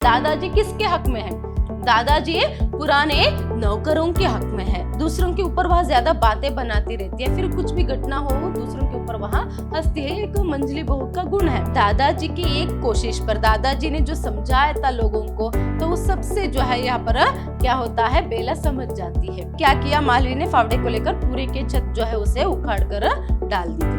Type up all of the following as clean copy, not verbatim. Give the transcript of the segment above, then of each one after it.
दादाजी किसके हक में है? दादाजी पुराने नौकरों के हक में है। दूसरों के ऊपर वह ज्यादा बातें बनाती रहती है, फिर कुछ भी घटना हो दूसरों के ऊपर वहाँ हंसती है। एक मंजली बहू का गुण है। दादाजी की एक कोशिश पर दादाजी ने जो समझाया था लोगों को, तो उस सबसे जो है यहाँ पर क्या होता है, बेला समझ जाती है। क्या किया, मालवी ने फावड़े को लेकर पूरे के छत जो है उसे उखाड़ कर डाल दी।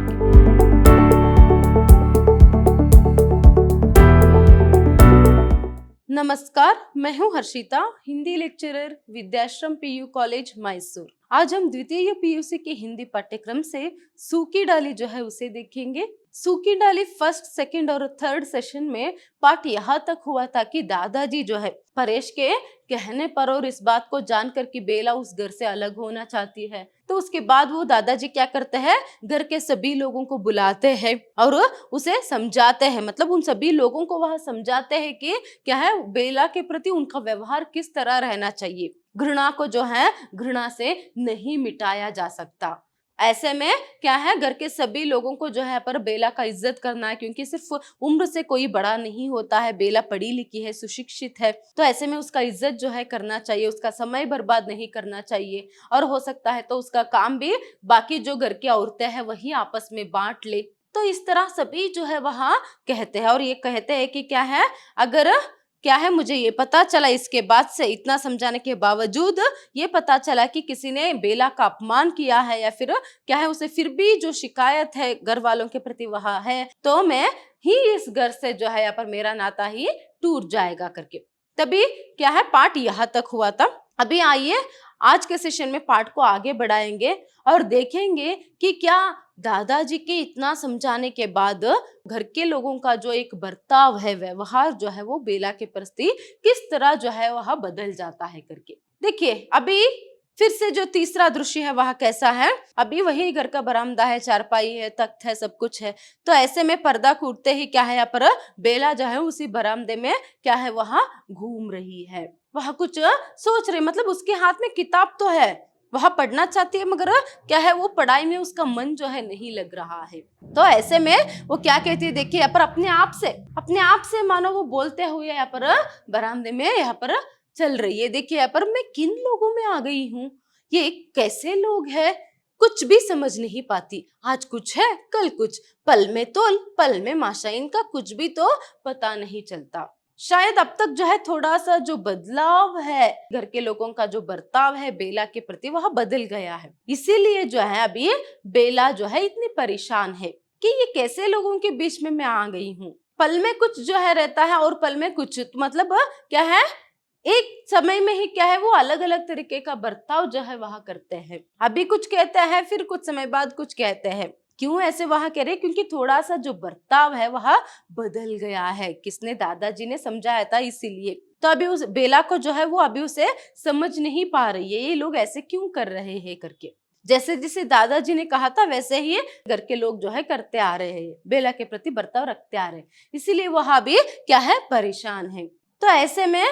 नमस्कार, मैं हूं Harshita, Hindi lecturer, Vidyashram PU college Mysore. आज हम द्वितीय पीयूसी के हिंदी पाठ्यक्रम से सूखी डाली जो है उसे देखेंगे। सूखी डाली फर्स्ट, सेकंड और थर्ड सेशन में पाठ यहाँ तक हुआ था कि दादाजी जो है परेश के कहने पर और इस बात को जानकर कि बेला उस घर से अलग होना चाहती है, तो उसके बाद वो दादाजी क्या करते हैं, घर के सभी लोगों को बुलाते हैं और उसे समझाते हैं। मतलब उन सभी लोगों को वह समझाते हैं कि क्या है, बेला के प्रति उनका व्यवहार किस तरह रहना चाहिए। घृणा को जो है घृणा से नहीं मिटाया जा सकता। ऐसे में क्या है, घर के सभी लोगों को जो है पर बेला का इज्जत करना है, क्योंकि सिर्फ उम्र से कोई बड़ा नहीं होता है। बेला पढ़ी लिखी है, सुशिक्षित है, तो ऐसे में उसका इज्जत जो है करना चाहिए, उसका समय बर्बाद नहीं करना चाहिए। और हो सकता है तो उसका काम भी बाकी जो घर की औरतें हैं वही आपस में बांट ले। तो इस तरह सभी जो है वहाँ कहते हैं, और ये कहते हैं कि क्या है, अगर क्या है, मुझे ये पता चला इसके बाद से, इतना समझाने के बावजूद ये पता चला कि किसी ने बेला का अपमान किया है या फिर क्या है, उसे फिर भी जो शिकायत है घर वालों के प्रति वह है, तो मैं ही इस घर से जो है यहाँ पर मेरा नाता ही टूट जाएगा करके। तभी क्या है, पाठ यहाँ तक हुआ था। अभी आइए आज के सेशन में पाठ को आगे बढ़ाएंगे और देखेंगे कि क्या दादाजी के इतना समझाने के बाद घर के लोगों का जो एक बर्ताव है, व्यवहार जो है वो बेला के प्रति किस तरह जो है वह बदल जाता है करके। देखिए अभी फिर से जो तीसरा दृश्य है वह कैसा है। अभी वही घर का बरामदा है, चारपाई है, तख्त है, सब कुछ है। तो ऐसे में पर्दा कूटते ही क्या है, यहाँ पर बेला जो है उसी बरामदे में क्या है वहां घूम रही है। वह कुछ सोच रही, मतलब उसके हाथ में किताब तो है, वह पढ़ना चाहती है, मगर क्या है, वो पढ़ाई में उसका मन जो है नहीं लग रहा है। तो ऐसे में वो क्या कहती है, देखिए यहाँ पर अपने आप से मानो वो बोलते हुए यहाँ पर बरामदे में यहाँ पर चल रही है। देखिए यहाँ पर मैं किन लोगों में आ गई हूँ, ये कैसे लोग हैं, कुछ भी समझ नहीं पाती। आज कुछ है, कल कुछ, पल में तोल, पल में माशा, इनका कुछ भी तो पता नहीं चलता। शायद अब तक जो है थोड़ा सा जो बदलाव है, घर के लोगों का जो बर्ताव है बेला के प्रति वह बदल गया है। इसीलिए जो है अभी बेला जो है इतनी परेशान है कि ये कैसे लोगों के बीच में मैं आ गई हूँ। पल में कुछ जो है रहता है और पल में कुछ, मतलब क्या है, एक समय में ही क्या है वो अलग अलग तरीके का बर्ताव जो है वहां करते हैं। अभी कुछ कहते हैं, फिर कुछ समय बाद कुछ कहते हैं। क्यों ऐसे वहां कह रहे, क्योंकि थोड़ा सा जो बर्ताव है वह बदल गया है। किसने, दादाजी ने समझाया था, इसीलिए। तो अभी उस बेला को जो है वो अभी उसे समझ नहीं पा रही है, ये लोग ऐसे क्यों कर रहे हैं करके। जैसे जैसे दादाजी ने कहा था वैसे ही घर के लोग जो है करते आ रहे हैं, बेला के प्रति बर्ताव रखते आ रहे हैं, इसीलिए वह अभी क्या है, परेशान है। तो ऐसे में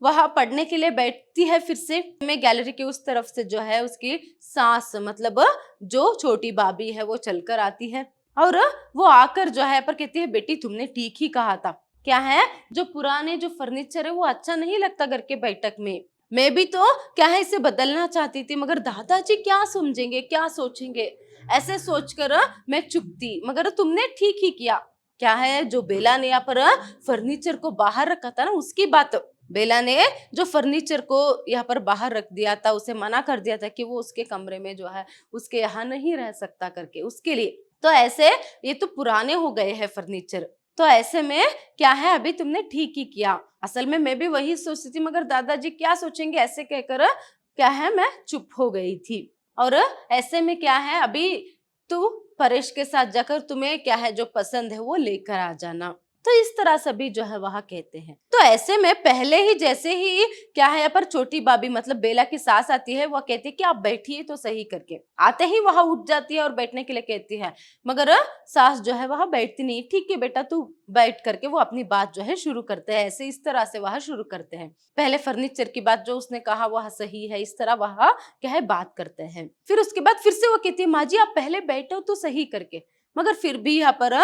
वह पढ़ने के लिए बैठती है। फिर से मैं गैलरी के उस तरफ से जो है उसकी सास, मतलब जो छोटी भाभी है, वो चलकर आती है और वो आकर जो है पर कहती है, बेटी तुमने ठीक ही कहा था। क्या है, जो पुराने जो फर्नीचर है वो अच्छा नहीं लगता घर के बैठक में। मैं भी तो क्या है इसे बदलना चाहती थी, मगर दादाजी क्या समझेंगे, क्या सोचेंगे, ऐसे सोचकर मैं चुप थी। मगर तुमने ठीक ही किया। क्या है, जो बेला ने यहाँ पर फर्नीचर को बाहर रखा था ना, उसकी बात, बेला ने जो फर्नीचर को यहाँ पर बाहर रख दिया था, उसे मना कर दिया था कि वो उसके कमरे में जो है उसके यहाँ नहीं रह सकता करके, उसके लिए। तो ऐसे ये तो पुराने हो गए हैं फर्नीचर, तो ऐसे में क्या है, अभी तुमने ठीक ही किया। असल में मैं भी वही सोचती थी, मगर दादाजी क्या सोचेंगे, ऐसे कहकर क्या है मैं चुप हो गई थी। और ऐसे में क्या है, अभी तू परेश के साथ जाकर तुम्हें क्या है जो पसंद है वो लेकर आ जाना। तो इस तरह सभी जो है वह कहते हैं। तो ऐसे में पहले ही जैसे ही क्या है, यहाँ पर छोटी भाभी मतलब बेला की सास आती है, वह कहती है कि आप बैठिए तो सही करके। आते ही वह उठ जाती है और बैठने के लिए कहती है, मगर सास जो है वह बैठती नहीं। ठीक है बेटा तू बैठ करके वो अपनी बात जो है शुरू करते हैं। ऐसे इस तरह से वह शुरू करते हैं। पहले फर्नीचर की बात जो उसने कहा वह सही है, इस तरह वह क्या है बात करते हैं। फिर उसके बाद फिर से वो कहती है, माँ जी आप पहले बैठो तो सही करके। मगर फिर भी यहाँ पर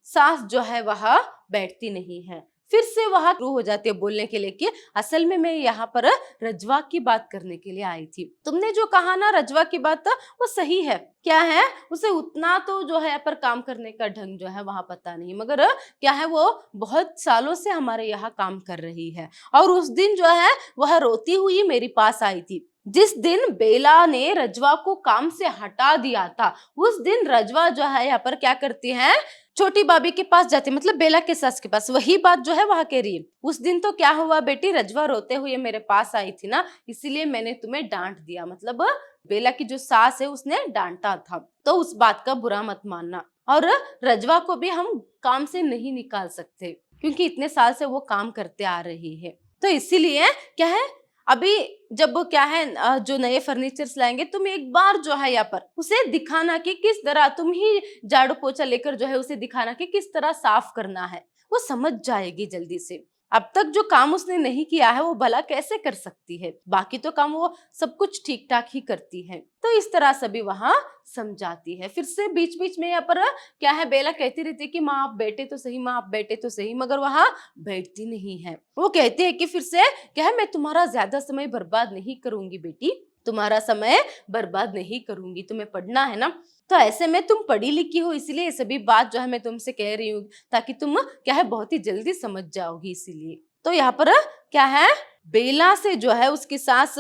सास जो है वह बैठती नहीं है। फिर से वहां शुरू हो जाती है बोलने के लिए कि असल में मैं यहाँ पर रजवा की बात करने के लिए आई थी। तुमने जो कहा ना रजवा की बात वो सही है। क्या है, उसे उतना तो जो है पर काम करने का ढंग जो है वहां पता नहीं, मगर क्या है वो बहुत सालों से हमारे यहाँ काम कर रही है। और उस दिन जो है वह रोती हुई मेरे पास आई थी। जिस दिन बेला ने रजवा को काम से हटा दिया था, उस दिन रजवा जो है यहाँ पर क्या करती है, छोटी भाभी के पास जाती है, मतलब बेला के सास के पास। वही बात जो है वहां कह रही है, उस दिन तो क्या हुआ बेटी, रजवा रोते हुए मेरे पास आई थी ना, इसीलिए मैंने तुम्हें डांट दिया। मतलब बेला की जो सास है उसने डांटा था, तो उस बात का बुरा मत मानना। और रजवा को भी हम काम से नहीं निकाल सकते क्योंकि इतने साल से वो काम करते आ रही है। तो इसीलिए क्या है, अभी जब क्या है जो नए फर्नीचर्स लाएंगे, तुम एक बार जो है यहाँ पर उसे दिखाना कि किस तरह, तुम ही झाड़ू पोछा लेकर जो है उसे दिखाना कि किस तरह साफ करना है, वो समझ जाएगी जल्दी से। अब तक जो काम उसने नहीं किया है वो भला कैसे कर सकती है, बाकी तो काम वो सब कुछ ठीक ठाक ही करती है। तो इस तरह सभी वहां समझाती है। फिर से बीच बीच में यहाँ पर क्या है, बेला कहती रहती है कि माँ आप बैठे तो सही, माँ आप बैठे तो सही, मगर वहां बैठती नहीं है। वो कहती है कि फिर से क्या है, मैं तुम्हारा ज्यादा समय बर्बाद नहीं करूंगी बेटी, तुम्हारा समय बर्बाद नहीं करूंगी, तुम्हें पढ़ना है ना, तो ऐसे में तुम पढ़ी लिखी हो इसलिए सभी बात जो है मैं तुमसे कह रही हूँ, ताकि तुम क्या है बहुत ही जल्दी समझ जाओगी इसीलिए। तो यहाँ पर क्या है, बेला से जो है उसकी सास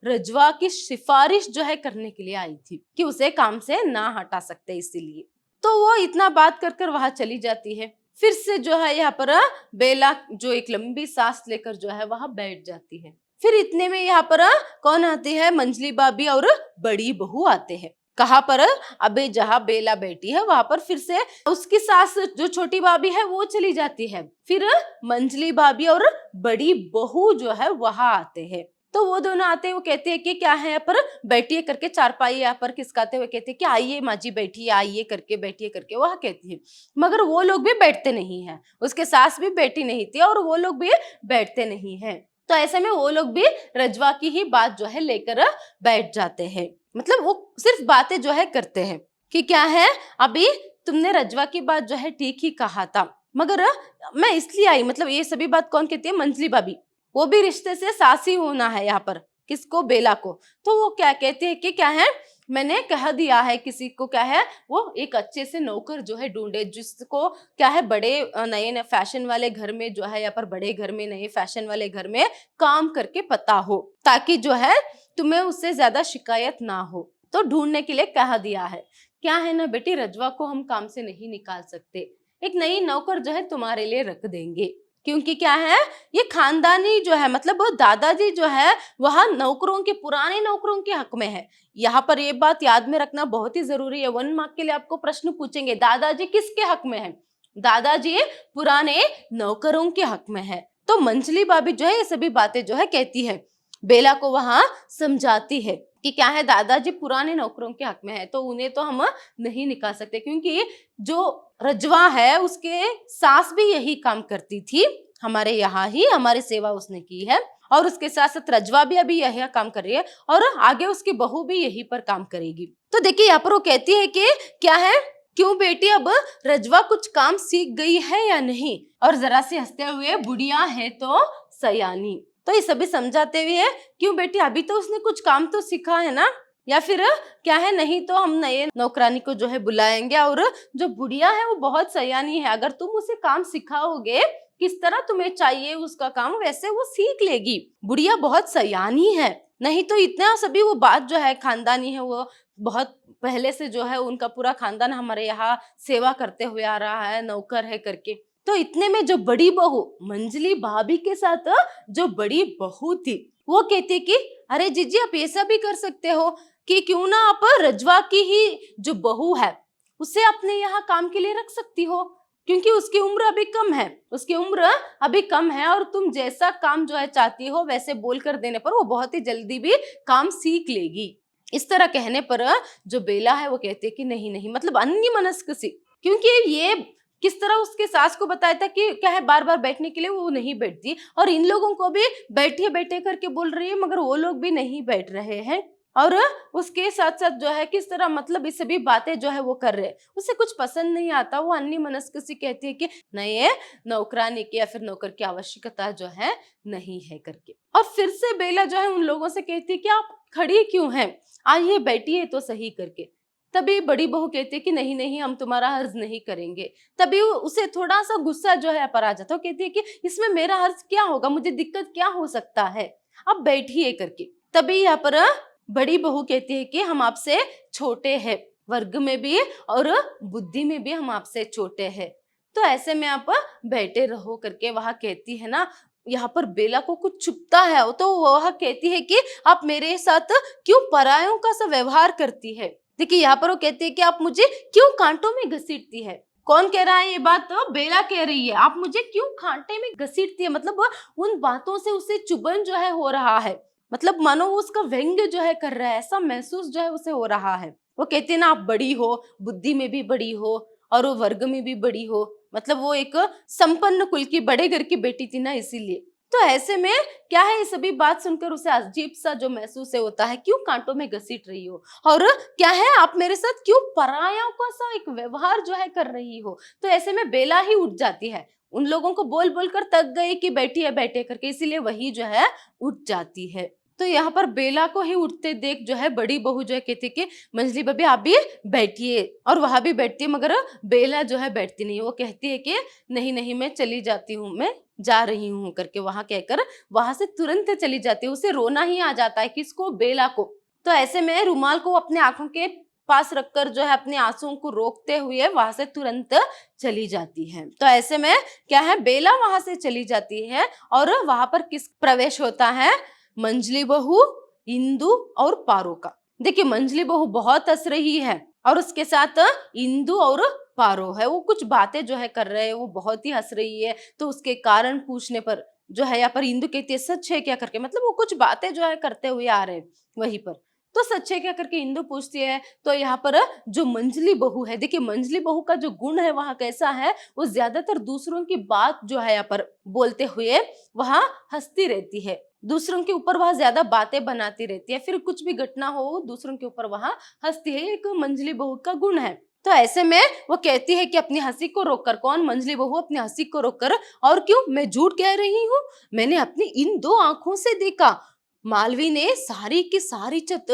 रजवा की सिफारिश जो है करने के लिए आई थी कि उसे काम से ना हटा सकते, इसीलिए। तो वो इतना बात कर कर वहां चली जाती है। फिर से जो है यहाँ पर बेला जो एक लंबी सांस लेकर जो है वहां बैठ जाती है। फिर इतने में यहाँ पर कौन आते हैं, मंजली भाभी और बड़ी बहू आते हैं। कहाँ पर, अबे जहाँ बेला बैठी है वहां पर फिर से उसकी सास जो छोटी भाभी है वो चली जाती है। फिर मंजली भाभी और बड़ी बहू जो है वहां आते हैं। तो वो दोनों आते हैं, वो कहते हैं कि क्या है यहाँ पर बैठिए करके, चारपाई यहाँ पर खिसकाते हुए कहते हैं कि आइए माँ जी बैठिए, आइए करके, बैठिए करके वह कहती है। मगर वो लोग भी बैठते नहीं है, उसके सास भी बैठी नहीं थी और वो लोग भी बैठते नहीं है। तो ऐसे में वो लोग भी रजवा की ही बात जो है लेकर बैठ जाते हैं। मतलब वो सिर्फ बातें जो है करते हैं कि क्या है, अभी तुमने रजवा की बात जो है ठीक ही कहा था, मगर मैं इसलिए आई, मतलब ये सभी बात कौन कहती है, मंजली भाभी, वो भी रिश्ते से सासी होना है यहाँ पर, किसको, बेला को। तो वो क्या कहते हैं कि क्या है, मैंने कह दिया है किसी को, क्या है वो एक अच्छे से नौकर जो है ढूंढे, जिसको क्या है बड़े नए नए फैशन वाले घर में जो है यहाँ पर, बड़े घर में, नए फैशन वाले घर में काम करके पता हो, ताकि जो है तुम्हें उससे ज्यादा शिकायत ना हो। तो ढूंढने के लिए कह दिया है। क्या है ना बेटी, रजवा को हम काम से नहीं निकाल सकते, एक नई नौकर जो है तुम्हारे लिए रख देंगे, क्योंकि क्या है ये खानदानी जो है, मतलब वो दादाजी जो है वह नौकरों के, पुराने नौकरों के हक में है। यहाँ पर ये बात याद में रखना बहुत ही जरूरी है। 1 मार्क के लिए आपको प्रश्न पूछेंगे, दादाजी किसके हक में है, दादाजी पुराने नौकरों के हक में है। तो मंजली भाभी जो है ये सभी बातें जो है कहती है, बेला को वहां समझाती है कि क्या है, दादाजी पुराने नौकरों के हक में है, तो उन्हें तो हम नहीं निकाल सकते, क्योंकि जो रजवा है उसके सास भी यही काम करती थी, हमारे यहाँ ही हमारी सेवा उसने की है, और उसके साथ साथ रजवा भी अभी यही काम कर रही है, और आगे उसकी बहू भी यही पर काम करेगी। तो देखिए यहाँ पर वो कहती है कि क्या है, क्यों बेटी अब रजवा कुछ काम सीख गई है या नहीं, और जरा से हंसते हुए, बुढ़िया है तो सयानी। तो ये सभी समझाते हुए, क्यों बेटी अभी तो उसने कुछ काम तो सीखा है ना, या फिर क्या है, नहीं तो हम नए नौकरानी को जो है बुलाएंगे, और जो बुढ़िया है वो बहुत सयानी है, अगर तुम उसे काम सिखाओगे, किस तरह तुम्हें चाहिए उसका काम वैसे वो सीख लेगी, बुढ़िया बहुत सयानी है। नहीं तो इतना सभी वो बात जो है खानदानी है, वो बहुत पहले से जो है उनका पूरा खानदान हमारे यहाँ सेवा करते हुए आ रहा है, नौकर है करके। तो इतने में जो बड़ी बहू, मंजली भाभी के साथ जो बड़ी बहू थी, वो कहती कि अरे जीजी आप ऐसा भी कर सकते हो कि क्यों ना आप रजवा की ही जो बहू है उसे अपने यहाँ काम के लिए रख सकती हो, क्योंकि उसकी उम्र अभी कम है, उसकी उम्र अभी कम है, और तुम जैसा काम जो है चाहती हो वैसे बोल कर देने पर वो बहुत ही जल्दी भी काम सीख लेगी। इस तरह कहने पर जो बेला है वो कहती है कि नहीं नहीं, मतलब अन्यमनस्क सी, क्योंकि ये किस तरह उसके सास को बताया था कि क्या है बार बार बैठने के लिए, वो नहीं बैठती, और इन लोगों को भी बैठिए बैठे करके बोल रही है, मगर वो लोग भी नहीं बैठ रहे हैं। और उसके साथ साथ जो है किस तरह मतलब ये सभी बातें जो है वो कर रहे हैं, उसे कुछ पसंद नहीं आता। वो अन्य मनस्क सी कहती है कि नहीं, ये नौकरानी की या फिर नौकर की आवश्यकता जो है नहीं है करके। और फिर से बेला जो है उन लोगों से कहती है कि आप खड़ी क्यों हैं, आइए बैठिए तो सही करके। तभी बड़ी बहू कहती है कि नहीं नहीं, हम तुम्हारा हर्ज नहीं करेंगे। तभी उसे थोड़ा सा गुस्सा जो है पर आ जाता है। वो कहती है कि इसमें मेरा हर्ज क्या होगा, मुझे दिक्कत क्या हो सकता है, आप बैठिए करके। तभी यहाँ पर बड़ी बहू कहती है कि हम आपसे छोटे हैं, वर्ग में भी और बुद्धि में भी हम आपसे छोटे हैं, तो ऐसे में आप बैठे रहो करके वह कहती है ना। यहाँ पर बेला को कुछ चुभता है, तो वह कहती है कि आप मेरे साथ क्यों परायों का सा व्यवहार करती है। देखिए यहाँ पर वो कहती है कि आप मुझे क्यों कांटों में घसीटती है। कौन कह रहा है ये बात? तो बेला कह रही है, आप मुझे क्यों कांटे में घसीटती है। मतलब उन बातों से उसे चुभन जो है हो रहा है, मतलब मानो वो उसका व्यंग्य जो है कर रहा है, ऐसा महसूस जो है उसे हो रहा है। वो कहती है ना, आप बड़ी हो, बुद्धि में भी बड़ी हो और वो वर्ग में भी बड़ी हो, मतलब वो एक संपन्न कुल की बड़े घर की बेटी थी ना, इसीलिए। तो ऐसे में क्या है, ये सभी बात सुनकर उसे अजीब सा जो महसूस है होता है, क्यों कांटों में घसीट रही हो, और क्या है आप मेरे साथ क्यों पराया का सा एक व्यवहार जो है कर रही हो। तो ऐसे में बेला ही उठ जाती है, उन लोगों को बोल बोल कर थक गई कि बैठी है बैठे करके, इसीलिए वही जो है उठ जाती है। तो यहाँ पर बेला को ही उठते देख जो है बड़ी बहू जो है कहती कि मंजली भाभी आप भी बैठिए, और वहां भी बैठती है, मगर बेला जो है बैठती नहीं। वो कहती है कि नहीं नहीं, मैं चली जाती हूँ, मैं जा रही हूँ करके वहां कहकर वहां से तुरंत चली जाती है। उसे रोना ही आ जाता है, किसको? बेला को। तो ऐसे में रुमाल को अपने आंखों के पास रखकर जो है अपने आंसुओं को रोकते हुए वहां से तुरंत चली जाती है। तो ऐसे में क्या है, बेला वहां से चली जाती है और वहां पर किस प्रवेश होता है? मंजली बहू, इंदु और पारो का। देखिए मंजली बहू बहुत हंस रही है और उसके साथ इंदु और पारो है, वो कुछ बातें जो है कर रहे हैं, वो बहुत ही हंस रही है। तो उसके कारण पूछने पर जो है यहाँ पर इंदु कहती है सच है क्या करके, मतलब वो कुछ बातें जो है करते हुए आ रहे हैं वहीं पर। तो सच है क्या करके इंदु पूछती है। तो यहाँ पर जो मंजली बहू है, देखिए मंजली बहू का जो गुण है वहां कैसा है, वो ज्यादातर दूसरों की बात जो है यहाँ पर बोलते हुए वहां हंसती रहती है, दूसरों के ऊपर वह ज्यादा बातें बनाती रहती है, फिर कुछ भी घटना हो दूसरों के ऊपर वहां हंसती है, एक मंजली बहू का गुण है। तो ऐसे में वो कहती है कि अपनी हंसी को रोककर, कौन? मंजली बहू अपनी हंसी को रोककर, और क्यों मैं झूठ कह रही हूँ, मैंने अपनी इन दो आंखों से देखा, मालवी ने सारी की सारी छत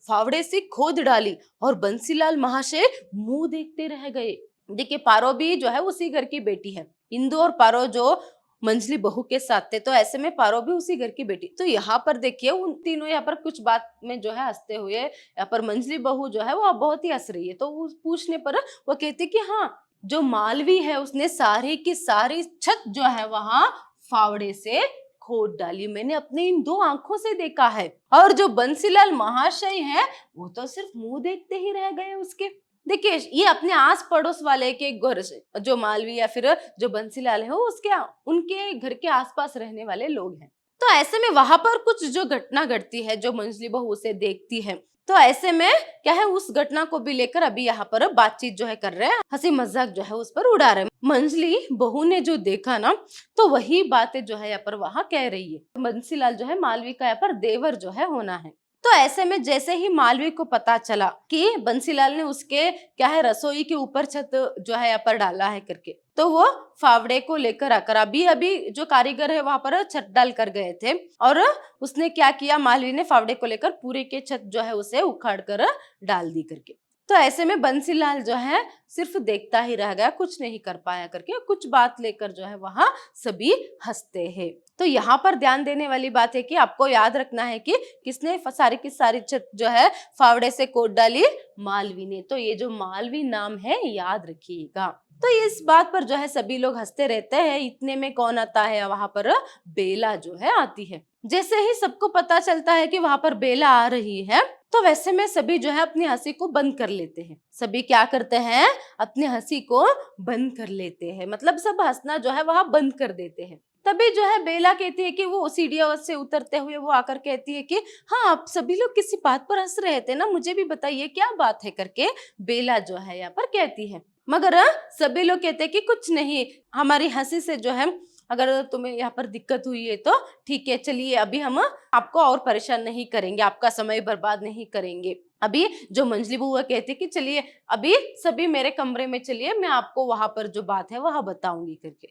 फावड़े से खोद डाली और बंसीलाल महाशय मुंह देखते रह गए। देखिए पारो भी जो है उसी घर की बेटी है, इंदु और पारो जो मंजली बहू के साथ थे, तो ऐसे में पारो भी उसी घर की बेटी। तो यहाँ पर देखिए उन तीनों यहाँ पर कुछ बात में जो है हंसते हुए, यहाँ पर मंजली बहू जो है वो बहुत ही हंस रही है। तो वो पूछने पर वो कहती कि हाँ, जो मालवी है उसने सारी की सारी छत जो है वहां फावड़े से खोद डाली, मैंने अपने इन दो आंखों से देखा है। और जो बंसीलाल महाशय है वो तो सिर्फ मुंह देखते ही रह गए उसके। देखिए ये अपने आस पड़ोस वाले के घर से, जो मालवी या फिर जो बंसीलाल है वो उसके उनके घर के आसपास रहने वाले लोग हैं। तो ऐसे में वहां पर कुछ जो घटना घटती है, जो मंजली बहू उसे देखती है, तो ऐसे में क्या है, उस घटना को भी लेकर अभी यहाँ पर बातचीत जो है कर रहे हैं, हंसी मजाक जो है उस पर उड़ा रहे हैं। मंजली बहू ने जो देखा ना, तो वही बातें जो है यहाँ पर वहां कह रही है। बंसीलाल जो है मालवी का यहाँ पर देवर जो है होना है। तो ऐसे में जैसे ही मालवी को पता चला कि बंसीलाल ने उसके क्या है रसोई के ऊपर छत जो है यहाँ पर डाला है करके, तो वो फावड़े को लेकर आकर, अभी अभी जो कारीगर है वहां पर छत डाल कर गए थे, और उसने क्या किया, मालवी ने फावड़े को लेकर पूरे के छत जो है उसे उखाड़ कर डाल दी करके। तो ऐसे में बंसीलाल जो है सिर्फ देखता ही रह गया, कुछ नहीं कर पाया करके। कुछ बात लेकर जो है वहां सभी हंसते हैं। तो यहाँ पर ध्यान देने वाली बात है कि आपको याद रखना है कि किसने सारी की सारी छत जो है फावड़े से खोद डाली? मालवी ने। तो ये जो मालवी नाम है याद रखिएगा। तो इस बात पर जो है सभी लोग हंसते रहते हैं। इतने में कौन आता है? वहां पर बेला जो है आती है। जैसे ही सबको पता चलता है कि वहां पर बेला आ रही है, तो वैसे में सभी जो है अपनी हंसी को बंद कर लेते हैं। सभी क्या करते हैं? अपनी हंसी को बंद कर लेते हैं, मतलब सब हंसना जो है वहां बंद कर देते हैं। तभी जो है बेला कहती है कि वो सीढ़ियों से उतरते हुए वो आकर कहती है कि हाँ, आप सभी लोग किसी बात पर हंस रहे थे ना, मुझे भी बताइए क्या बात है करके बेला जो है यहाँ पर कहती है। मगर सभी लोग कहते हैं कि कुछ नहीं, हमारी हंसी से जो है अगर तुम्हें यहाँ पर दिक्कत हुई है तो ठीक है, चलिए अभी हम आपको और परेशान नहीं करेंगे, आपका समय बर्बाद नहीं करेंगे। अभी जो मंजली बुआ कहती कि चलिए अभी सभी मेरे कमरे में चलिए, मैं आपको वहां पर जो बात है वह बताऊंगी करके।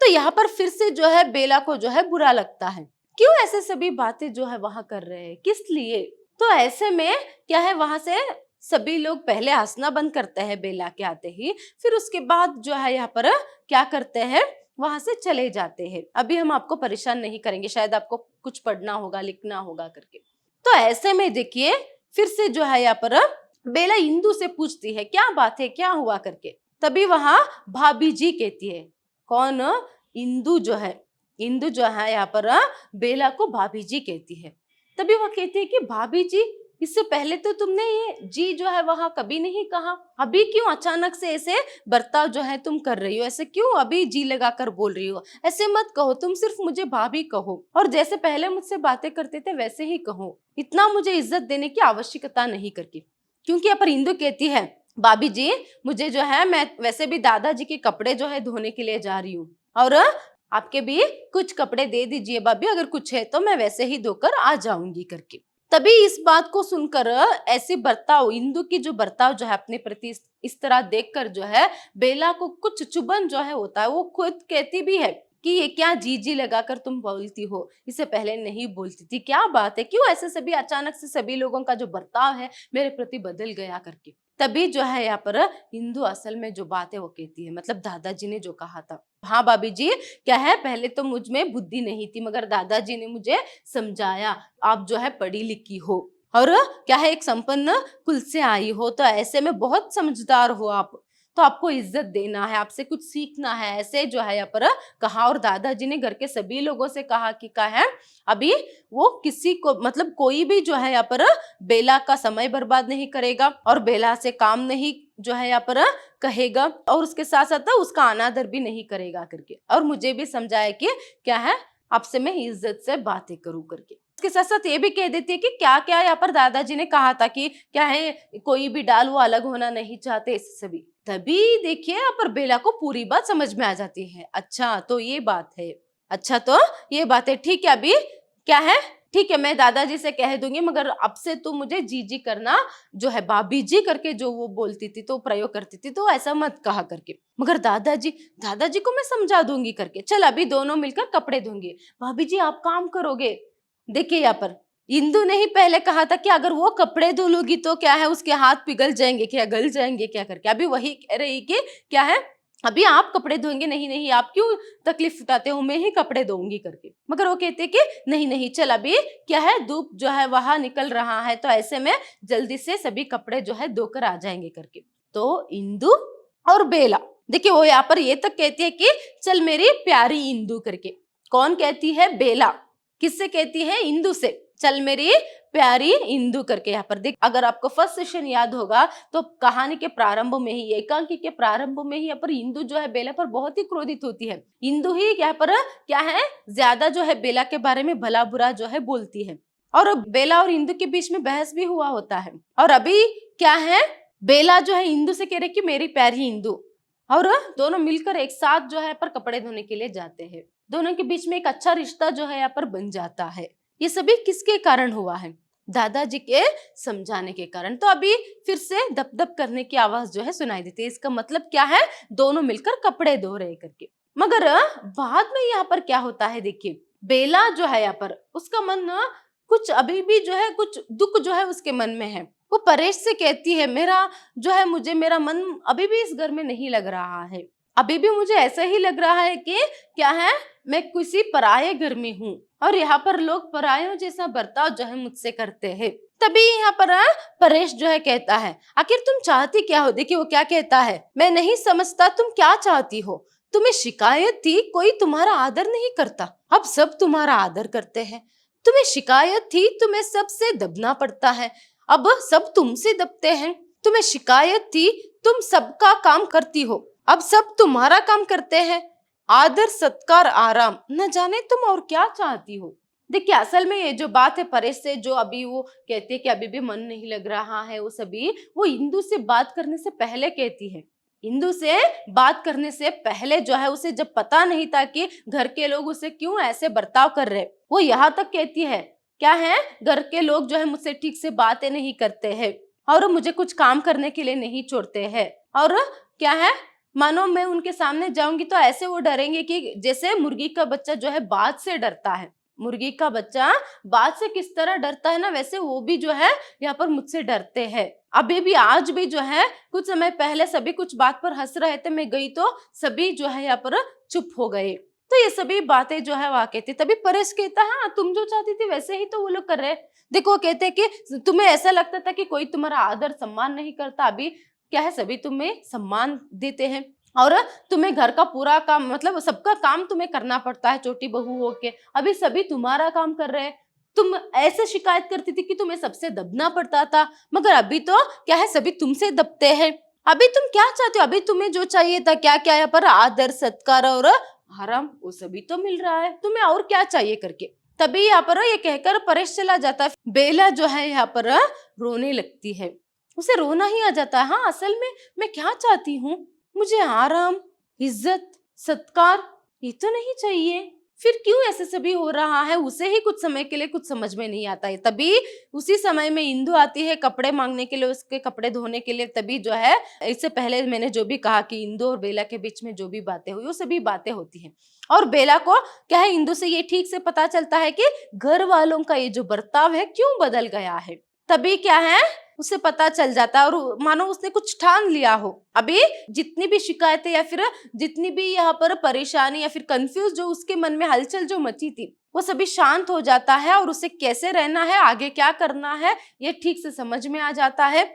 तो यहाँ पर फिर से जो है बेला को जो है बुरा लगता है, क्यों ऐसे सभी बातें जो है वहां कर रहे हैं, किस लिए। तो ऐसे में क्या है, वहां से सभी लोग पहले हंसना बंद करते हैं बेला के आते ही, फिर उसके बाद जो है यहाँ पर क्या करते हैं, वहां से चले जाते हैं। अभी हम आपको परेशान नहीं करेंगे, शायद आपको कुछ पढ़ना होगा लिखना होगा करके। तो ऐसे में देखिए फिर से जो है यहाँ पर बेला इंदु से पूछती है क्या बात है, क्या हुआ करके। तभी वहां भाभी जी कहती है, कौन, इंदु जो है, इंदु जो है यहाँ पर बेला को भाभी जी कहती है। तभी वह कहती है कि भाभी जी, इससे पहले तो तुमने ये जी जो है वहां कभी नहीं कहा, अभी क्यों अचानक से ऐसे बर्ताव जो है तुम कर रही हो, ऐसे क्यों अभी जी लगाकर बोल रही हो, ऐसे मत कहो, तुम सिर्फ मुझे भाभी कहो और जैसे पहले मुझसे बातें करते थे वैसे ही कहो, इतना मुझे इज्जत देने की आवश्यकता नहीं करके। क्योंकि यहाँ पर इंदु कहती है, भाभी जी मुझे जो है, मैं वैसे भी दादाजी के कपड़े जो है धोने के लिए जा रही हूँ और आपके भी कुछ कपड़े दे दीजिए भाभी, अगर कुछ है तो मैं वैसे ही धोकर आ जाऊंगी करके। तभी इस बात को सुनकर ऐसे बर्ताव, इंदु की जो बर्ताव जो है अपने प्रति इस तरह देखकर जो है बेला को कुछ चुभन जो है होता है। वो खुद कहती भी है कि ये क्या जी जी लगाकर तुम बोलती हो, इससे पहले नहीं बोलती थी, क्या बात है, क्यों ऐसे सभी अचानक से सभी लोगों का जो बर्ताव है मेरे प्रति बदल गया करके। तभी जो है यहाँ पर इंदु असल में जो बात है वो कहती है, मतलब दादाजी ने जो कहा था, हाँ भाभी जी क्या है, पहले तो मुझ में बुद्धि नहीं थी मगर दादाजी ने मुझे समझाया, आप जो है पढ़ी लिखी हो और क्या है एक संपन्न कुल से आई हो, तो ऐसे में बहुत समझदार हो आप, तो आपको इज्जत देना है, आपसे कुछ सीखना है, ऐसे जो है यहाँ पर कहा। और दादाजी ने घर के सभी लोगों से कहा कि क्या है, अभी वो किसी को, मतलब कोई भी जो है यहाँ पर बेला का समय बर्बाद नहीं करेगा और बेला से काम नहीं जो है यहाँ पर कहेगा और उसके साथ साथ उसका अनादर भी नहीं करेगा करके। और मुझे भी समझाया कि क्या है, आपसे मैं इज्जत से बातें करूं करके। इसके साथ साथ ये भी कह देती है कि क्या क्या यहाँ पर दादाजी ने कहा था कि क्या है, कोई भी डाल वो अलग होना नहीं चाहते इससे सभी। तभी देखिए यहाँ पर बेला को पूरी बात समझ में आ जाती है, अच्छा तो ये बात है, अच्छा तो ये बात है, ठीक है अभी क्या है, ठीक है मैं दादाजी से कह दूंगी, मगर अब से तो मुझे जी जी करना जो है, भाभी जी करके जो वो बोलती थी तो प्रयोग करती थी, तो ऐसा मत कहा करके। मगर दादाजी, दादाजी को मैं समझा दूंगी करके, चल अभी दोनों मिलकर कपड़े धोंगे, भाभी जी आप काम करोगे। देखिए यहाँ पर इंदु ने ही पहले कहा था कि अगर वो कपड़े धो लोगी तो क्या है, उसके हाथ पिघल जाएंगे क्या, गल जाएंगे क्या करके। अभी वही कह रही कि क्या है, अभी आप कपड़े धोएंगे, नहीं नहीं आप क्यों तकलीफ उठाते हो, मैं ही कपड़े धोऊंगी करके। मगर वो कहते कि नहीं नहीं चल अभी क्या है, धूप जो है वहां निकल रहा है, तो ऐसे में जल्दी से सभी कपड़े जो है धोकर आ जाएंगे करके। तो इंदु और बेला देखिए वो यहाँ पर ये तक कहती है कि चल मेरी प्यारी इंदु करके। कौन कहती है, बेला किससे कहती है, इंदु से, चल मेरी प्यारी इंदु करके। यहाँ पर देख, अगर आपको फर्स्ट सेशन याद होगा तो कहानी के प्रारंभ में ही, एकांकी के प्रारंभ में ही यहाँ पर इंदु जो है बेला पर बहुत ही क्रोधित होती है। इंदु ही यहाँ पर क्या है, ज्यादा जो है बेला के बारे में भला बुरा जो है बोलती है और बेला और इंदु के बीच में बहस भी हुआ होता है। और अभी क्या है, बेला जो है इंदु से कह रही कि मेरी प्यारी इंदु, और दोनों मिलकर एक साथ जो है पर कपड़े धोने के लिए जाते हैं। दोनों के बीच में एक अच्छा रिश्ता जो है यहाँ पर बन जाता है। ये सभी किसके कारण हुआ है, दादाजी के समझाने के कारण। तो अभी फिर से दप दप करने की आवाज जो है सुनाई देती है, इसका मतलब क्या है, दोनों मिलकर कपड़े धो रहे करके। मगर बाद में यहाँ पर क्या होता है, देखिए बेला जो है यहाँ पर उसका मन कुछ अभी भी जो है, कुछ दुख जो है उसके मन में है। वो परेश से कहती है, मेरा जो है, मुझे मेरा मन अभी भी इस घर में नहीं लग रहा है, अभी भी मुझे ऐसा ही लग रहा है कि क्या है, मैं किसी पराये घर में हूँ और यहाँ पर लोग परायों जैसा बर्ताव जो है मुझसे करते हैं। तभी यहाँ पर परेश जो है कहता है, आखिर तुम चाहती क्या हो। देखिए वो क्या कहता है, मैं नहीं समझता तुम क्या चाहती हो, तुम्हें शिकायत थी कोई तुम्हारा आदर नहीं करता, अब सब तुम्हारा आदर करते हैं। तुम्हें शिकायत थी तुम्हें सबसे दबना पड़ता है, अब सब तुमसे दबते हैं। तुम्हें शिकायत थी तुम सबका काम करती हो, अब सब तुम्हारा काम करते हैं। आदर सत्कार आराम, न जाने तुम और क्या चाहती हो। देखिए असल में ये जो बात है परेश से, जो अभी वो कहती है कि अभी भी मन नहीं लग रहा है, वो सभी वो इंदु से बात करने से पहले कहती है। इंदु से बात करने से पहले जो है उसे जब पता नहीं था कि घर के लोग उसे क्यों ऐसे बर्ताव कर रहे, वो यहाँ तक कहती है क्या है, घर के लोग जो है मुझसे ठीक से बातें नहीं करते हैं और मुझे कुछ काम करने के लिए नहीं छोड़ते हैं, और क्या है, मानो मैं उनके सामने जाऊंगी तो ऐसे वो डरेंगे कि जैसे मुर्गी का बच्चा जो है बाज से डरता है। मुर्गी का बच्चा बाज से किस तरह डरता है ना, वैसे वो भी जो है यहाँ पर मुझसे डरते हैं। अभी भी आज भी जो है कुछ समय पहले सभी कुछ बात पर हंस रहे थे, मैं गई तो सभी जो है यहाँ पर चुप हो गए। तो ये सभी बातें जो है वहां कहती, तभी परेश कहता है हाँ तुम जो चाहती थी वैसे ही तो वो लोग कर रहे। देखो कहते हैं कि तुम्हें ऐसा लगता था कि कोई तुम्हारा आदर सम्मान नहीं करता, अभी क्या है सभी तुम्हें सम्मान देते हैं और तुम्हें घर का पूरा काम मतलब सबका काम तुम्हें करना पड़ता है छोटी बहू होके, अभी सभी तुम्हारा काम कर रहे हैं। तुम ऐसे शिकायत करती थी कि तुम्हें सबसे दबना पड़ता था, मगर अभी तो क्या है सभी तुमसे दबते हैं। अभी तुम क्या चाहते हो, अभी तुम्हें जो चाहिए था क्या क्या यहाँ पर आदर सत्कार और आराम वो सभी तो मिल रहा है, तुम्हें और क्या चाहिए करके। तभी यहाँ पर ये कहकर परेश चला जाता है। बेला जो है यहाँ पर रोने लगती है, उसे रोना ही आ जाता है। हाँ असल में मैं क्या चाहती हूँ, मुझे आराम इज्जत सत्कार ये तो नहीं चाहिए, फिर क्यों ऐसे सभी हो रहा है। उसे ही कुछ समय के लिए कुछ समझ में नहीं आता है। तभी उसी समय में इंदु आती है कपड़े मांगने के लिए, उसके कपड़े धोने के लिए। तभी जो है इससे पहले मैंने जो भी कहा कि इंदु और बेला के बीच में जो भी बातें हुई वो सभी बातें होती हैं, और बेला को क्या है इंदु से ये ठीक से पता चलता है कि घर वालों का ये जो बर्ताव है क्यों बदल गया है। तभी क्या है उसे पता चल जाता है और मानो उसने कुछ ठान लिया हो। अभी जितनी भी शिकायतें या फिर जितनी भी यहाँ पर परेशानी या फिर कंफ्यूज जो उसके मन में हलचल जो मची थी वो सभी शांत हो जाता है, और उसे कैसे रहना है आगे क्या करना है ये ठीक से समझ में आ जाता है।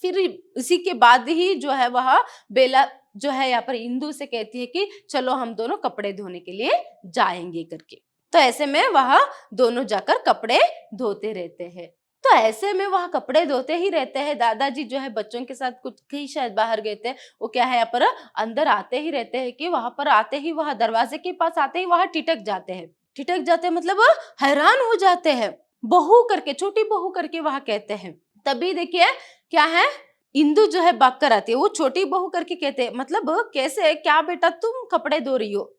फिर इसी के बाद ही जो है वह बेला जो है यहाँ पर इंदु से कहती है कि चलो हम दोनों कपड़े धोने के लिए जाएंगे करके। तो ऐसे में वह दोनों जाकर कपड़े धोते रहते हैं। तो ऐसे में वह कपड़े धोते ही रहते हैं। दादाजी जो है बच्चों के साथ कुछ ही शायद बाहर गए थे, वो क्या है यहाँ पर अंदर आते ही रहते हैं कि वहां पर आते ही वह दरवाजे के पास आते ही वहां ठिठक जाते हैं। ठिठक जाते हैं मतलब हैरान हो जाते हैं, बहू करके छोटी बहू करके वह कहते हैं। तभी देखिए क्या है इंदु जो है भाग कर आती है, वो छोटी बहू करके कहते हैं मतलब कैसे क्या बेटा तुम कपड़े धो रही हो।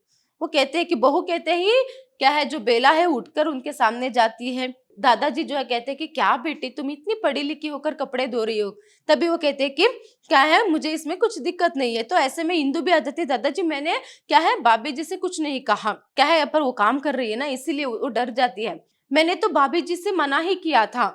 वो कहते हैं कि बहू कहते ही क्या है जो बेला है उठकर उनके सामने जाती है। दादाजी जो है कहते हैं कि क्या बेटी तुम इतनी पढ़ी लिखी होकर कपड़े धो रही हो। तभी वो कहते हैं कि क्या है मुझे इसमें कुछ दिक्कत नहीं है। तो ऐसे में इंदु भी आ जाती है, दादाजी मैंने क्या है भाभी जी से कुछ नहीं कहा, क्या है पर वो काम कर रही है ना इसीलिए वो डर जाती है। मैंने तो भाभी जी से मना ही किया था,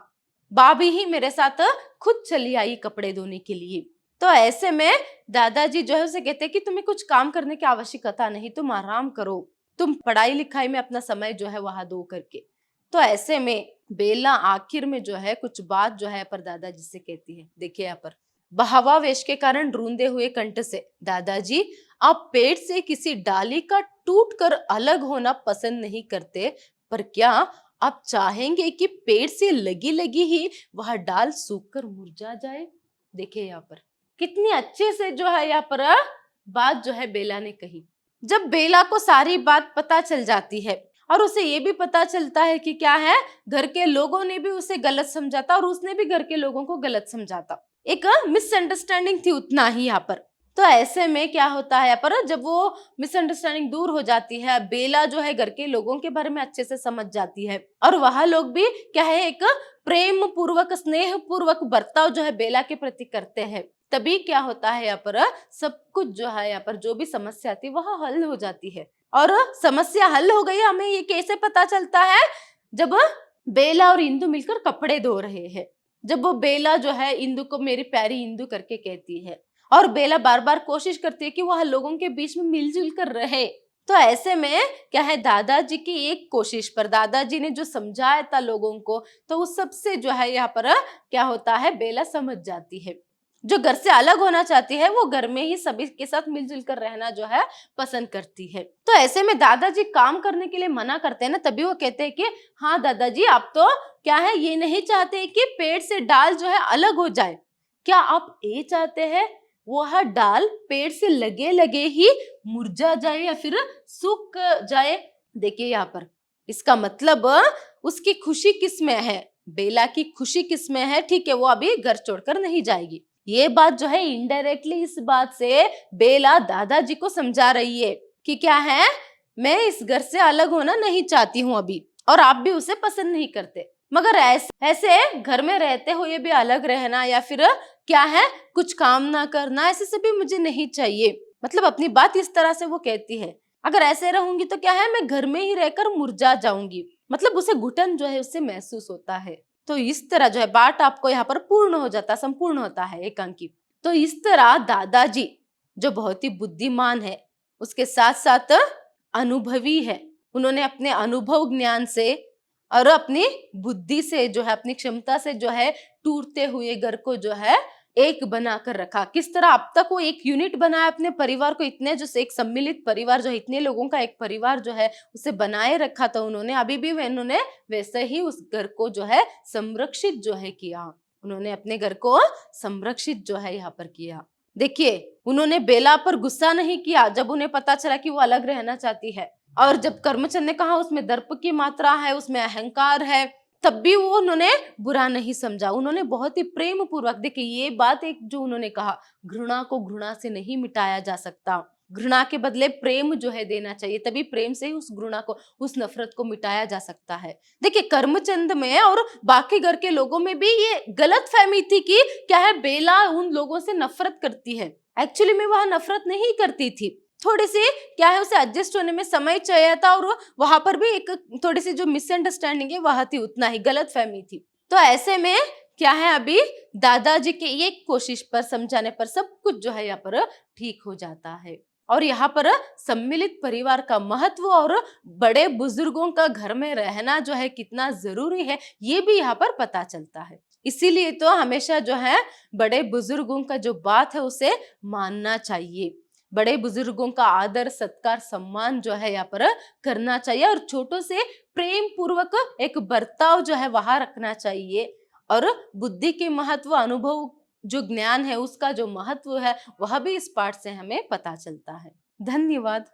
भाभी ही मेरे साथ खुद चली आई कपड़े धोने के लिए। तो ऐसे में दादाजी जो है उसे कहते हैं कि तुम्हें कुछ काम करने की आवश्यकता नहीं, तुम आराम करो, तुम पढ़ाई लिखाई में अपना समय जो है वहां दो करके। तो ऐसे में बेला आखिर में जो है कुछ बात जो है पर दादाजी से कहती है। देखिए यहाँ पर बहावावेश के कारण रूंधे हुए कंठ से, दादाजी आप पेड़ से किसी डाली का टूटकर अलग होना पसंद नहीं करते, पर क्या आप चाहेंगे कि पेड़ से लगी लगी ही वह डाल सूखकर मुरझा जाए। देखिए यहाँ पर कितनी अच्छे से जो है यहाँ पर बात जो है बेला ने कही। जब बेला को सारी बात पता चल जाती है और उसे ये भी पता चलता है कि क्या है घर के लोगों ने भी उसे गलत समझा था और उसने भी घर के लोगों को गलत समझा था, एक मिसअंडरस्टैंडिंग थी उतना ही यहाँ पर। तो ऐसे में क्या होता है यहाँ पर जब वो मिसअंडरस्टैंडिंग दूर हो जाती है, बेला जो है घर के लोगों के बारे में अच्छे से समझ जाती है और वह लोग भी क्या है एक प्रेम पूर्वक स्नेह पूर्वक बर्ताव जो है बेला के प्रति करते हैं। तभी क्या होता है यहाँ पर सब कुछ जो है यहाँ पर जो भी समस्या थी वह हल हो जाती है। और समस्या हल हो गई हमें ये कैसे पता चलता है, जब बेला और इंदु मिलकर कपड़े धो रहे हैं। जब वो बेला जो है इंदु को मेरी प्यारी इंदु करके कहती है और बेला बार बार कोशिश करती है कि वह लोगों के बीच में मिलजुल कर रहे। तो ऐसे में क्या है दादाजी की एक कोशिश पर दादाजी ने जो समझाया था लोगों को, तो उस सबसे जो है यहाँ पर क्या होता है बेला समझ जाती है। जो घर से अलग होना चाहती है वो घर में ही सभी के साथ मिलजुल कर रहना जो है पसंद करती है। तो ऐसे में दादाजी काम करने के लिए मना करते हैं ना, तभी वो कहते हैं कि हाँ दादाजी आप तो क्या है ये नहीं चाहते कि पेड़ से डाल जो है अलग हो जाए, क्या आप ये चाहते हैं वह डाल पेड़ से लगे लगे ही मुरझा जाए या फिर सूख जाए। देखिए यहाँ पर इसका मतलब उसकी खुशी किस में है, बेला की खुशी किस में है। ठीक है वो अभी घर छोड़कर नहीं जाएगी, ये बात जो है इनडायरेक्टली इस बात से बेला दादाजी को समझा रही है कि क्या है, मैं इस घर से अलग होना नहीं चाहती हूँ अभी, और आप भी उसे पसंद नहीं करते, मगर ऐसे घर में रहते हुए भी अलग रहना या फिर क्या है कुछ काम ना करना, ऐसे से भी मुझे नहीं चाहिए। मतलब अपनी बात इस तरह से वो कहती है, अगर ऐसे रहूंगी तो क्या है मैं घर में ही रहकर मुरझा जाऊंगी। मतलब उसे घुटन जो है उससे महसूस होता है। तो इस तरह जो है बात आपको यहाँ पर पूर्ण हो जाता, संपूर्ण होता है एकांकी। तो इस तरह दादाजी जो बहुत ही बुद्धिमान है, उसके साथ साथ अनुभवी है, उन्होंने अपने अनुभव ज्ञान से और अपनी बुद्धि से जो है, अपनी क्षमता से जो है टूटते हुए घर को जो है एक बनाकर रखा। किस तरह अब तक वो एक यूनिट बनाया अपने परिवार को, इतने जो एक सम्मिलित परिवार जो है, इतने लोगों का एक परिवार जो है उसे बनाए रखा था उन्होंने, अभी भी उन्होंने वैसे ही उस घर को जो है संरक्षित जो है किया। उन्होंने अपने घर को संरक्षित जो है यहाँ पर किया। देखिए, उन्होंने बेला पर गुस्सा नहीं किया जब उन्हें पता चला कि वो अलग रहना चाहती है, और जब कर्मचंद ने कहा उसमें दर्प की मात्रा है, उसमें अहंकार है, तब भी वो उन्होंने बुरा नहीं समझा। उन्होंने बहुत ही प्रेम पूर्वक, देखिए ये बात एक जो उन्होंने कहा, घृणा को घृणा से नहीं मिटाया जा सकता, घृणा के बदले प्रेम जो है देना चाहिए, तभी प्रेम से ही उस घृणा को, उस नफरत को मिटाया जा सकता है। देखिए कर्मचंद में और बाकी घर के लोगों में भी ये गलत फहमी थी कि क्या है बेला उन लोगों से नफरत करती है। एक्चुअली में वह नफरत नहीं करती थी, थोड़ी सी क्या है उसे एडजस्ट होने में समय चाहिए था, और वहां पर भी एक थोड़ी सी जो मिसअंडरस्टैंडिंग है वह थी, उतना ही गलत फहमी थी। तो ऐसे में क्या है अभी दादाजी के ये कोशिश पर, समझाने पर सब कुछ जो है यहाँ पर ठीक हो जाता है। और यहाँ पर सम्मिलित परिवार का महत्व और बड़े बुजुर्गों का घर में रहना जो है कितना जरूरी है, ये भी यहाँ पर पता चलता है। इसीलिए तो हमेशा जो है बड़े बुजुर्गों का जो बात है उसे मानना चाहिए, बड़े बुजुर्गों का आदर सत्कार सम्मान जो है यहाँ पर करना चाहिए, और छोटों से प्रेम पूर्वक एक बर्ताव जो है वहां रखना चाहिए। और बुद्धि के महत्व, अनुभव जो ज्ञान है उसका जो महत्व है वह भी इस पाठ से हमें पता चलता है। धन्यवाद।